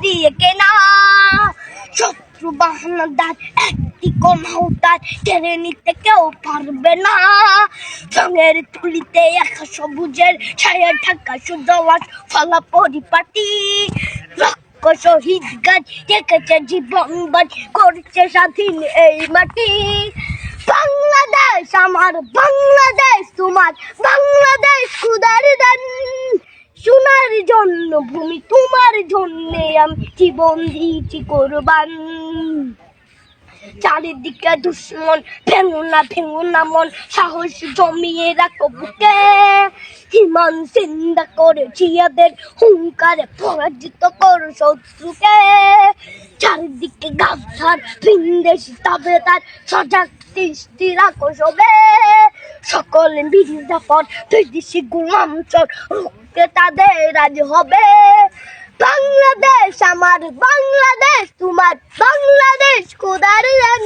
দিয়ে কেনা। শত্রু বাহানাদার একটি কমাউতার কেড়ে নিতে কেউ পারবে না। রঙের তুলিতে একা সবুজের ছায়া ঢাকা সুজলাস ফলা পরিপাটি। শহীদ গাছ রেখেছে জীবন বাজ করছে স্বাধীন এই মাটি। বাংলাদেশ আমার, বাংলাদেশ তোমার, বাংলাদেশ খুদার দান। সোনার জন্য ভূমি তোমার জন্যে আমি জীবন দিয়েছি কোরবান। চারিদিকে দুশ্মন, ভেঙো না মন, সাহস জমিয়ে রাখো বুকে। হিমান চিন্তা করে জিয়াদের হুঙ্কারে পরাজিত করো শত্রুকে। চারিদিকে গাছার ভিনদেশি তাবেদার সজাগ দৃষ্টি রাখো সবে। সকলে মির্জাফর বিদেশি গোলাম চোর রুখতে তাদের আজ হবে। বাংলাদেশ আমার, বাংলাদেশ তোমার, বাংলাদেশ খোদার দান।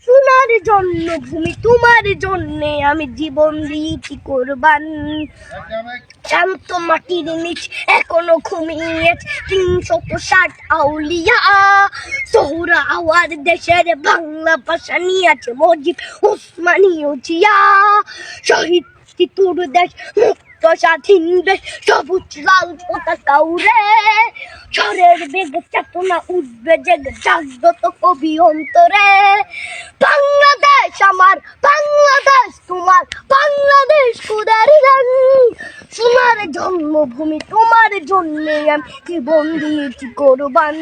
সোনার জন্য ভূমি তোমার জন্যে আমি জীবন দিয়েছি কোরবান। শান্ত মাটির নিচ এখনো ঘুমিয়ে ৩৬০ আউলিয়া। সোহরা আওয়ার দেশের বাংলা ভাষা নিয়েছে মজিদ ওসমানীয় জিয়া। শহীদ তিতুর দেশ মুক্ত স্বাধীন দেশ, সবুজ লাল পতাকা উড়ে। ঝড়ের বেগে চেতনা উঠবে জেগে জাগ্রত কবি অন্তরে। বাংলাদেশ আমার, বাংলাদেশ তোমার, বাংলাদেশ খোদার দান। সোনার জন্মভূমি তোমার জন্যে আমি জীবন দিয়েছি কোরবান।